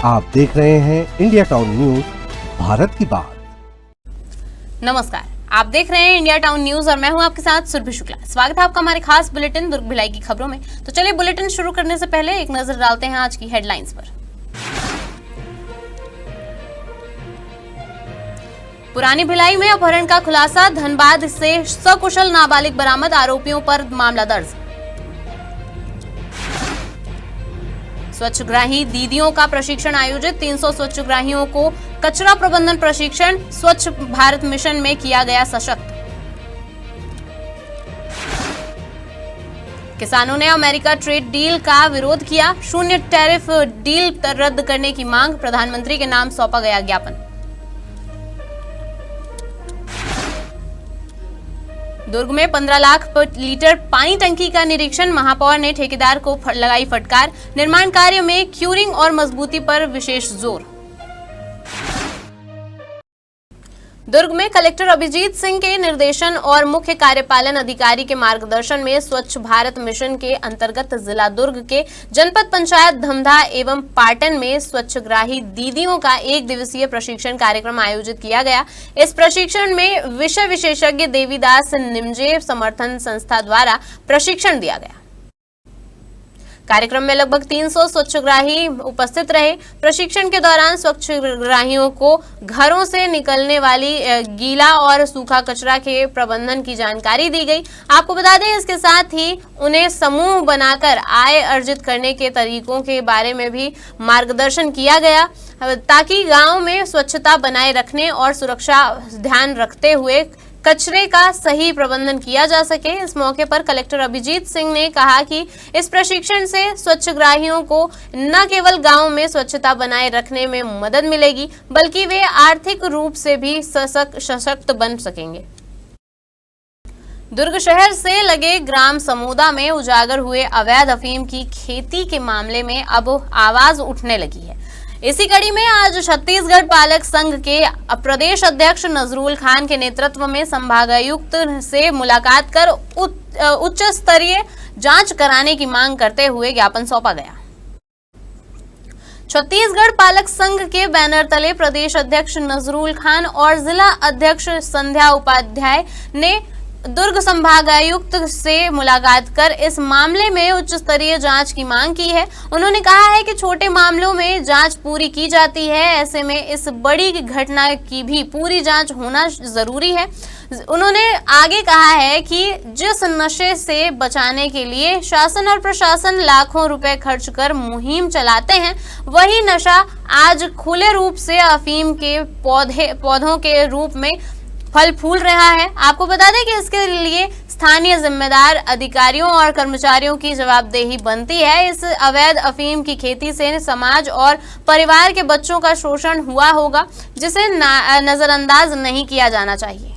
आप देख रहे हैं इंडिया टाउन न्यूज, भारत की बात। नमस्कार, आप देख रहे हैं इंडिया टाउन न्यूज और मैं हूं आपके साथ सुरभि शुक्ला। स्वागत है आपका हमारे खास बुलेटिन दुर्ग भिलाई की खबरों में। तो चलिए बुलेटिन शुरू करने से पहले एक नजर डालते हैं आज की हेडलाइंस पर। पुरानी भिलाई में अपहरण का खुलासा, धनबाद से सकुशल नाबालिग बरामद, आरोपियों पर मामला दर्ज। स्वच्छग्राही दीदियों का प्रशिक्षण आयोजित, 300 स्वच्छग्राहियों को कचरा प्रबंधन प्रशिक्षण, स्वच्छ भारत मिशन में किया गया सशक्त। किसानों ने अमेरिका ट्रेड डील का विरोध किया, शून्य टैरिफ डील रद्द करने की मांग, प्रधानमंत्री के नाम सौंपा गया ज्ञापन। दुर्ग में 15 लाख लीटर पानी टंकी का निरीक्षण, महापौर ने ठेकेदार को लगाई फटकार, निर्माण कार्य में क्यूरिंग और मजबूती पर विशेष जोर। दुर्ग में कलेक्टर अभिजीत सिंह के निर्देशन और मुख्य कार्यपालन अधिकारी के मार्गदर्शन में स्वच्छ भारत मिशन के अंतर्गत जिला दुर्ग के जनपद पंचायत धमधा एवं पाटन में स्वच्छग्राही दीदियों का 1 दिवसीय प्रशिक्षण कार्यक्रम आयोजित किया गया। इस प्रशिक्षण में विषय विशेषज्ञ देवीदास निमजे समर्थन संस्था द्वारा प्रशिक्षण दिया गया। कार्यक्रम में लगभग 300 स्वच्छग्राही उपस्थित रहे। प्रशिक्षण के दौरान स्वच्छग्राहियों को घरों से निकलने वाली गीला और सूखा कचरा के प्रबंधन की जानकारी दी गई। आपको बता दें, इसके साथ ही उन्हें समूह बनाकर आय अर्जित करने के तरीकों के बारे में भी मार्गदर्शन किया गया, ताकि गांव में स्वच्छता बनाए रखने और सुरक्षा ध्यान रखते हुए कचरे का सही प्रबंधन किया जा सके। इस मौके पर कलेक्टर अभिजीत सिंह ने कहा कि इस प्रशिक्षण से स्वच्छग्राहियों को न केवल गांव में स्वच्छता बनाए रखने में मदद मिलेगी, बल्कि वे आर्थिक रूप से भी सशक्त बन सकेंगे। दुर्ग शहर से लगे ग्राम समूदा में उजागर हुए अवैध अफीम की खेती के मामले में अब आवाज उठने लगी है। इसी कड़ी में आज छत्तीसगढ़ पालक संघ के प्रदेश अध्यक्ष नजरुल खान के नेतृत्व में संभागायुक्त से मुलाकात कर उच्च स्तरीय जांच कराने की मांग करते हुए ज्ञापन सौंपा गया। छत्तीसगढ़ पालक संघ के बैनर तले प्रदेश अध्यक्ष नजरुल खान और जिला अध्यक्ष संध्या उपाध्याय ने दुर्ग संभागायुक्त से मुलाकात कर इस मामले में उच्च स्तरीय जांच की मांग की है। उन्होंने कहा है कि छोटे मामलों में जांच पूरी की जाती है, ऐसे में इस बड़ी घटना की भी पूरी जांच होना जरूरी है। उन्होंने आगे कहा है कि जिस नशे से बचाने के लिए शासन और प्रशासन लाखों रुपए खर्च कर मुहिम चलाते हैं, वही नशा आज खुले रूप से अफीम के पौधों के रूप में फल फूल रहा है। आपको बता दें कि इसके लिए स्थानीय जिम्मेदार अधिकारियों और कर्मचारियों की जवाबदेही बनती है। इस अवैध अफीम की खेती से समाज और परिवार के बच्चों का शोषण हुआ होगा, जिसे नजरअंदाज नहीं किया जाना चाहिए।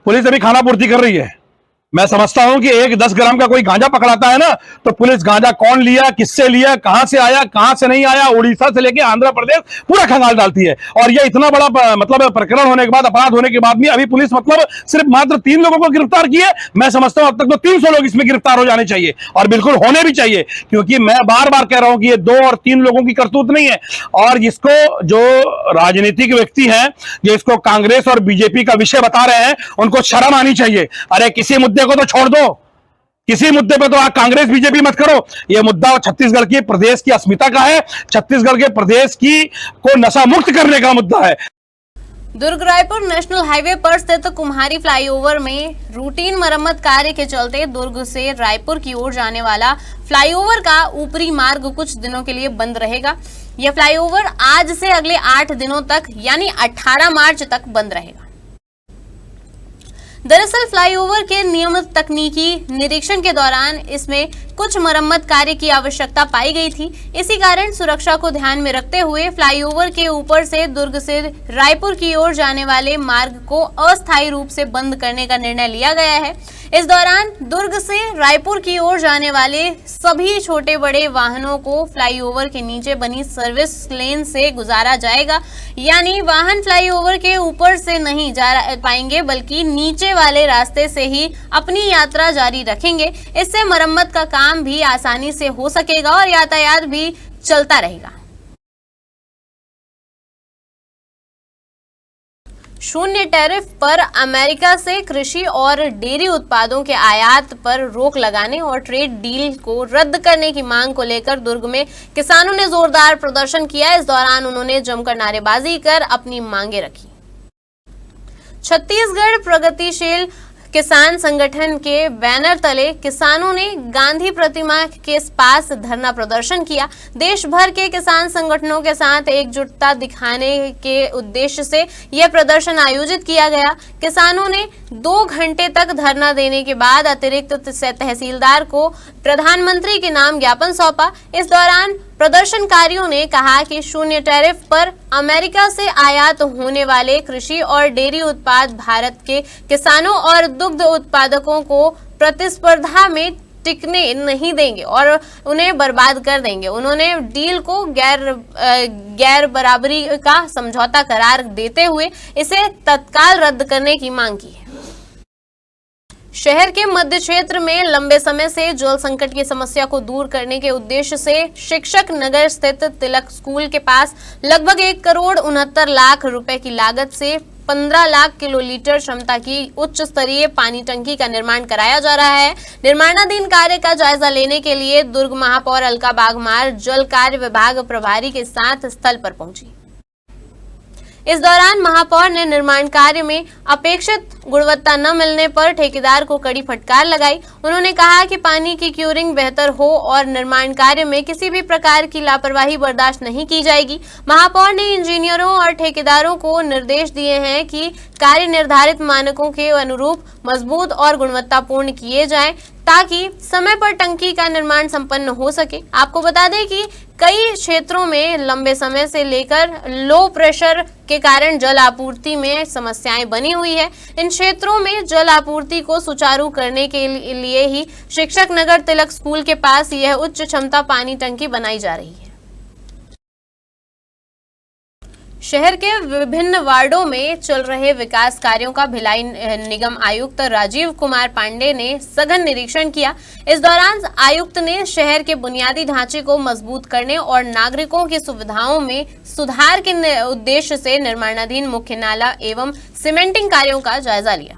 पुलिस अभी खाना पूर्ति कर रही है। मैं समझता हूं कि 10 ग्राम का कोई गांजा पकड़ाता है ना, तो पुलिस गांजा कौन लिया, किससे लिया, कहां से आया, कहां से नहीं आया, उड़ीसा से लेके आंध्र प्रदेश पूरा खंगाल डालती है। और ये इतना बड़ा मतलब प्रकरण होने के बाद, अपराध होने के बाद भी अभी पुलिस मतलब सिर्फ मात्र 3 लोगों को गिरफ्तार की है। मैं समझता हूं अब तक तो 300 लोग इसमें गिरफ्तार हो जाने चाहिए, और बिल्कुल होने भी चाहिए, क्योंकि मैं बार बार कह रहा हूं कि ये 2 और 3 लोगों की करतूत नहीं है। और इसको जो राजनीतिक व्यक्ति है, जो इसको कांग्रेस और बीजेपी का विषय बता रहे हैं, उनको शर्म आनी चाहिए। अरे किसी मुद्दे को तो छोड़ दो, किसी मुद्दे पे तो आप कांग्रेस बीजेपी मत करो। यह मुद्दा छत्तीसगढ़ की प्रदेश की अस्मिता का है, छत्तीसगढ़ के प्रदेश की को नशा मुक्त करने का मुद्दा है। दुर्ग रायपुर नेशनल हाईवे पर स्थित कुम्हारी फ्लाईओवर में रूटीन मरम्मत कार्य के चलते दुर्ग से रायपुर की ओर जाने वाला फ्लाईओवर का ऊपरी मार्ग कुछ दिनों के लिए बंद रहेगा। यह फ्लाईओवर आज से अगले 8 दिनों तक यानी 18 मार्च तक बंद रहेगा। दरअसल फ्लाईओवर के नियमित तकनीकी निरीक्षण के दौरान इसमें कुछ मरम्मत कार्य की आवश्यकता पाई गई थी। इसी कारण सुरक्षा को ध्यान में रखते हुए फ्लाईओवर के ऊपर से दुर्ग से रायपुर की ओर जाने वाले मार्ग को अस्थायी रूप से बंद करने का निर्णय लिया गया है। इस दौरान दुर्ग से रायपुर की ओर जाने वाले सभी छोटे बड़े वाहनों को फ्लाईओवर के नीचे बनी सर्विस लेन से गुजारा जाएगा, यानी वाहन फ्लाईओवर के ऊपर से नहीं जा पाएंगे बल्कि नीचे वाले रास्ते से ही अपनी यात्रा जारी रखेंगे। इससे मरम्मत का काम भी आसानी से हो सकेगा और यातायात भी चलता रहेगा। शून्य टैरिफ पर अमेरिका से कृषि और डेयरी उत्पादों के आयात पर रोक लगाने और ट्रेड डील को रद्द करने की मांग को लेकर दुर्ग में किसानों ने जोरदार प्रदर्शन किया। इस दौरान उन्होंने जमकर नारेबाजी कर अपनी मांगे रखी। छत्तीसगढ़ प्रगतिशील किसान संगठन के बैनर तले किसानों ने गांधी प्रतिमा के पास धरना प्रदर्शन किया। देश भर के किसान संगठनों के साथ एकजुटता दिखाने के उद्देश्य से यह प्रदर्शन आयोजित किया गया। किसानों ने 2 घंटे तक धरना देने के बाद अतिरिक्त तहसीलदार को प्रधानमंत्री के नाम ज्ञापन सौंपा। इस दौरान प्रदर्शनकारियों ने कहा कि शून्य टैरिफ पर अमेरिका से आयात होने वाले कृषि और डेयरी उत्पाद भारत के किसानों और दुग्ध उत्पादकों को प्रतिस्पर्धा में टिकने नहीं देंगे और उन्हें बर्बाद कर देंगे। उन्होंने डील को गैर बराबरी का समझौता करार देते हुए इसे तत्काल रद्द करने की मांग की है। शहर के मध्य क्षेत्र में लंबे समय से जल संकट की समस्या को दूर करने के उद्देश्य से शिक्षक नगर स्थित तिलक स्कूल के पास लगभग 1,69,00,000 रुपए की लागत से 15 लाख किलोलीटर क्षमता की उच्च स्तरीय पानी टंकी का निर्माण कराया जा रहा है। निर्माणाधीन कार्य का जायजा लेने के लिए दुर्ग महापौर अलका बागमार जल कार्य विभाग प्रभारी के साथ स्थल पर पहुंची। इस दौरान महापौर ने निर्माण कार्य में अपेक्षित गुणवत्ता न मिलने पर ठेकेदार को कड़ी फटकार लगाई। उन्होंने कहा कि पानी की क्यूरिंग बेहतर हो और निर्माण कार्य में किसी भी प्रकार की लापरवाही बर्दाश्त नहीं की जाएगी। महापौर ने इंजीनियरों और ठेकेदारों को निर्देश दिए हैं कि कार्य निर्धारित मानकों के अनुरूप मजबूत और गुणवत्तापूर्ण किए जाएं ताकि समय पर टंकी का निर्माण संपन्न हो सके। आपको बता दें कि कई क्षेत्रों में लंबे समय से लेकर लो प्रेशर के कारण जल आपूर्ति में समस्याएं बनी हुई है। इन क्षेत्रों में जल आपूर्ति को सुचारू करने के लिए ही शिक्षक नगर तिलक स्कूल के पास यह उच्च क्षमता पानी टंकी बनाई जा रही है। शहर के विभिन्न वार्डों में चल रहे विकास कार्यों का भिलाई निगम आयुक्त राजीव कुमार पांडे ने सघन निरीक्षण किया। इस दौरान आयुक्त ने शहर के बुनियादी ढांचे को मजबूत करने और नागरिकों की सुविधाओं में सुधार के उद्देश्य से निर्माणाधीन मुख्य नाला एवं सीमेंटिंग कार्यों का जायजा लिया।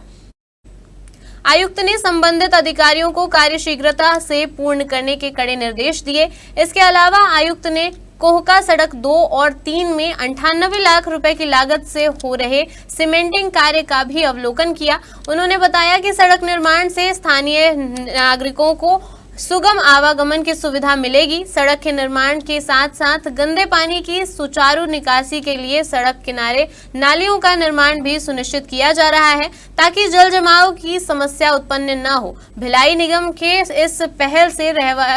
आयुक्त ने संबंधित अधिकारियों को कार्य शीघ्रता से पूर्ण करने के कड़े निर्देश दिए। इसके अलावा आयुक्त ने कोहका सड़क 2 और 3 में 98 लाख रुपए की लागत से हो रहे सीमेंटिंग कार्य का भी अवलोकन किया। उन्होंने बताया कि सड़क निर्माण से स्थानीय नागरिकों को सुगम आवागमन की सुविधा मिलेगी। सड़क के निर्माण के साथ साथ गंदे पानी की सुचारू निकासी के लिए सड़क किनारे नालियों का निर्माण भी सुनिश्चित किया जा रहा है ताकि जल जमाव की समस्या उत्पन्न न हो। भिलाई निगम के इस पहल से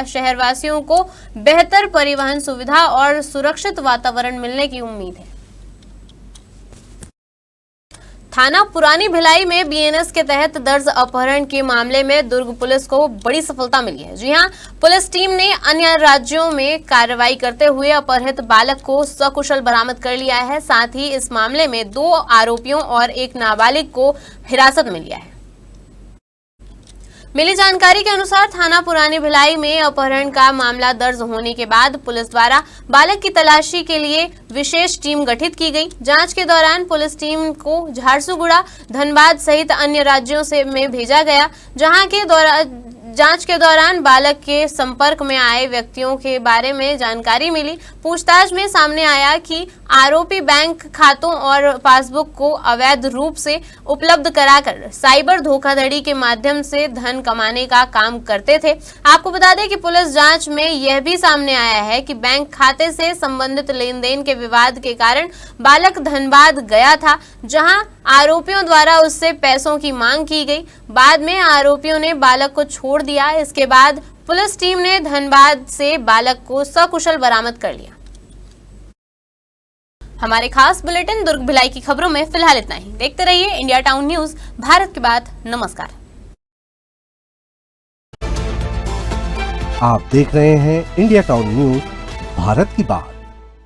शहरवासियों को बेहतर परिवहन सुविधा और सुरक्षित वातावरण मिलने की उम्मीद है। थाना पुरानी भिलाई में बीएनएस के तहत दर्ज अपहरण के मामले में दुर्ग पुलिस को बड़ी सफलता मिली है। जी हां, पुलिस टीम ने अन्य राज्यों में कार्रवाई करते हुए अपहृत बालक को सकुशल बरामद कर लिया है। साथ ही इस मामले में 2 आरोपियों और 1 नाबालिग को हिरासत में लिया है। मिली जानकारी के अनुसार थाना पुरानी भिलाई में अपहरण का मामला दर्ज होने के बाद पुलिस द्वारा बालक की तलाशी के लिए विशेष टीम गठित की गई। जांच के दौरान पुलिस टीम को झारसुगुड़ा, धनबाद सहित अन्य राज्यों में भेजा गया, जहां के जांच के दौरान बालक के संपर्क में आए व्यक्तियों के बारे में जानकारी मिली। पूछताछ में सामने आया कि आरोपी बैंक खातों और पासबुक को अवैध रूप से उपलब्ध कराकर साइबर धोखाधड़ी के माध्यम से धन कमाने का काम करते थे। आपको बता दें कि पुलिस जांच में यह भी सामने आया है कि बैंक खाते से संबंधित लेन देन के विवाद के कारण बालक धनबाद गया था, जहां आरोपियों द्वारा उससे पैसों की मांग की गई। बाद में आरोपियों ने बालक को छोड़ दिया। इसके बाद पुलिस टीम ने धनबाद से बालक को सकुशल बरामद कर लिया। हमारे खास बुलेटिन दुर्ग भिलाई की खबरों में फिलहाल इतना ही। देखते रहिए इंडिया टाउन न्यूज, भारत की बात। नमस्कार। आप देख रहे हैं इंडिया टाउन न्यूज, भारत की बात।